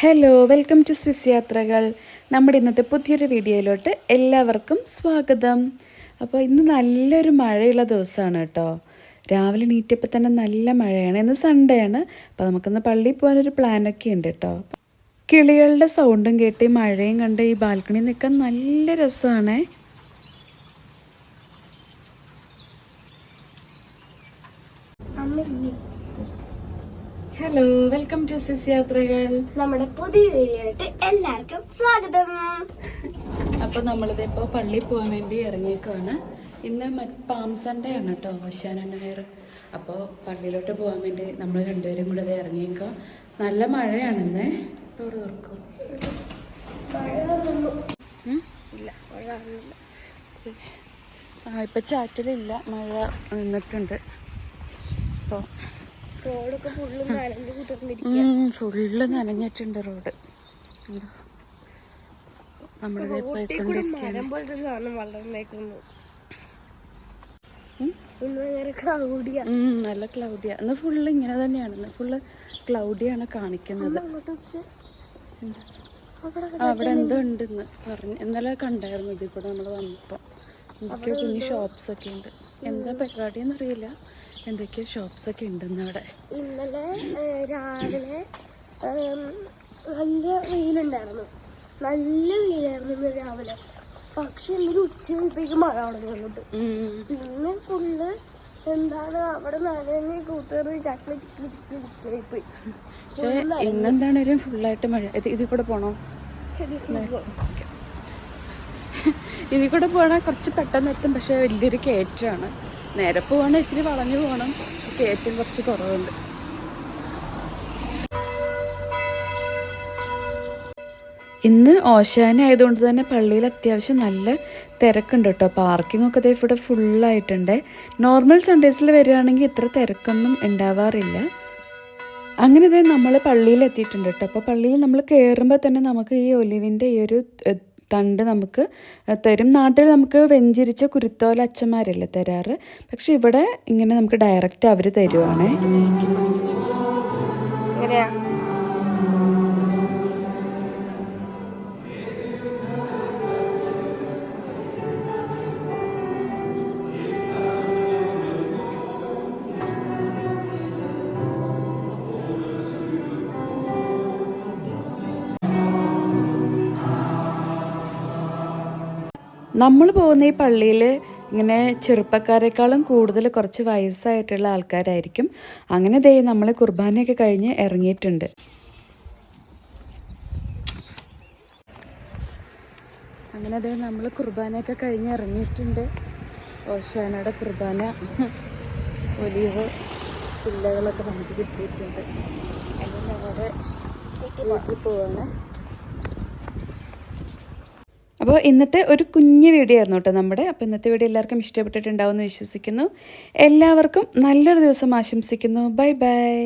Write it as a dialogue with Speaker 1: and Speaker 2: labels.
Speaker 1: Hello, welcome to Swiss യാത്രകൾ. നമ്മുടെ ഇന്നത്തെ പുതിയൊരു വീഡിയോയിലോട്ട് എല്ലാവർക്കും സ്വാഗതം. അപ്പോൾ ഇന്ന് നല്ലൊരു മഴയുള്ള ദിവസമാണ് കേട്ടോ. രാവിലെ എണീറ്റപ്പോൾ തന്നെ നല്ല മഴയാണ്. ഇന്ന് സൺഡേ ആണ്. അപ്പോൾ നമുക്കിന്ന് പള്ളിയിൽ പോകാനൊരു പ്ലാനൊക്കെ ഉണ്ട് കേട്ടോ. കിളികളുടെ സൗണ്ടും കേട്ട് മഴയും കണ്ട് ഈ ബാൽക്കണിയിൽ നിൽക്കാൻ നല്ല രസമാണേ. ഹലോ, വെൽക്കം ടു സ്വിസ് യാത്രകൾ.
Speaker 2: നമ്മുടെ പുതിയ വീഡിയോയിലോട്ട് എല്ലാവർക്കും സ്വാഗതം.
Speaker 1: അപ്പൊ നമ്മളിതിപ്പോ പള്ളിയിൽ പോകാൻ വേണ്ടി ഇറങ്ങിയേക്കാണ്. ഇന്ന് പാം സൺഡേ ആണ് കേട്ടോ, ഓശാന ഞായർ. അപ്പോൾ പള്ളിയിലോട്ട് പോകാൻ വേണ്ടി നമ്മൾ രണ്ടുപേരും കൂടെ ഇത് ഇറങ്ങിയേക്കോ. നല്ല മഴയാണെന്നേ. ഡോറ് തുറക്കും. ഇപ്പൊ ചാറ്റലില്ല, മഴ നിന്നിട്ടുണ്ട്. അപ്പോൾ
Speaker 2: റോഡൊക്കെ
Speaker 1: ഫുള്ള് നനഞ്ഞിട്ടുണ്ട് റോഡ്. നമ്മളിത് നല്ല ക്ലൗഡിയാ. ഇന്ന് ഫുള്ള് ഇങ്ങനെ തന്നെയാണ്. ഇന്ന് ഫുള്ള് ക്ലൗഡിയാണ് കാണിക്കുന്നത്. അവിടെ എന്തോ ഉണ്ടെന്ന് പറഞ്ഞു. ഇന്നലെ കണ്ടായിരുന്നു ഇതിൽ കൂടെ നമ്മൾ വന്നപ്പോൾ. എന്തൊക്കെയോ കുഞ്ഞു ഷോപ്സ് ഒക്കെ ഉണ്ട്. എന്താ പരിപാടിയെന്ന് അറിയില്ല. എന്തൊക്കെയോ ഷോപ്സ് ഒക്കെ ഉണ്ടെന്ന് അവിടെ.
Speaker 2: ഇന്നലെ രാവിലെ നല്ല വെയിലുണ്ടായിരുന്നു. നല്ല വെയിലായിരുന്നു ഇന്ന് രാവിലെ. പക്ഷെ ഇന്നലെ ഉച്ചയായപ്പോഴേക്കും മഴ തുടങ്ങിയിട്ടുണ്ട്. പിന്നെ ഫുള്ള് എന്താണ് അവിടെ നനഞ്ഞ് കൂട്ടുകാർ ചക്ക പോയി.
Speaker 1: പക്ഷെ ഇന്നെന്താണേലും ഫുള്ളായിട്ട് മഴ. ഇതിൽ കൂടെ പോണോ? ഇതിൽ കൂടെ പോകണ കുറച്ച് പെട്ടെന്ന് എത്തും. പക്ഷെ വലിയൊരു കയറ്റമാണ്. നേരെ പോകണം, ഇച്ചിരി വളഞ്ഞു പോകണം. പക്ഷെ കയറ്റം കുറച്ച് കുറവുണ്ട്. ഇന്ന് ഓശാന ആയതുകൊണ്ട് തന്നെ പള്ളിയിൽ അത്യാവശ്യം നല്ല തിരക്കുണ്ട് കേട്ടോ. പാർക്കിംഗ് ഒക്കെ ഇവിടെ ഫുള്ളായിട്ടുണ്ട്. നോർമൽ സൺഡേസിൽ വരികയാണെങ്കിൽ ഇത്ര തിരക്കൊന്നും ഉണ്ടാവാറില്ല. അങ്ങനെ ഇതേ നമ്മൾ പള്ളിയിൽ എത്തിയിട്ടുണ്ട് കേട്ടോ. അപ്പോൾ പള്ളിയിൽ നമ്മൾ കയറുമ്പോൾ തന്നെ നമുക്ക് ഈ ഒലിവിൻ്റെ ഈ ഒരു തണ്ട് നമുക്ക് തരും. നാട്ടിൽ നമുക്ക് വെഞ്ചിരിച്ച കുരുത്തോല അച്ഛന്മാരല്ലേ തരാറ്. പക്ഷെ ഇവിടെ ഇങ്ങനെ നമുക്ക് ഡയറക്റ്റ് അവർ തരുവാണേ. നമ്മൾ പോകുന്ന ഈ പള്ളിയിൽ ഇങ്ങനെ ചെറുപ്പക്കാരെക്കാളും കൂടുതൽ കുറച്ച് വയസ്സായിട്ടുള്ള ആൾക്കാരായിരിക്കും. അങ്ങനെ ദേ നമ്മൾ കുർബാനയൊക്കെ കഴിഞ്ഞ് ഇറങ്ങിയിട്ടുണ്ട്. അങ്ങനെ ദേ നമ്മൾ കുർബാനയൊക്കെ കഴിഞ്ഞ് ഇറങ്ങിയിട്ടുണ്ട്. ഓശാനയുടെ കുർബാന, ഒലിവ് ചില്ലകളൊക്കെ നമുക്ക് കിട്ടിയിട്ടുണ്ട്. അങ്ങനെ നേരെ വീട്ടിൽ പോവാണ്. അപ്പോൾ ഇന്നത്തെ ഒരു കുഞ്ഞു വീഡിയോ ആയിരുന്നു കേട്ടോ നമ്മുടെ. അപ്പോൾ ഇന്നത്തെ വീഡിയോ എല്ലാവർക്കും ഇഷ്ടപ്പെട്ടിട്ടുണ്ടാവുമെന്ന് വിശ്വസിക്കുന്നു. എല്ലാവർക്കും നല്ലൊരു ദിവസം ആശംസിക്കുന്നു. Bye bye.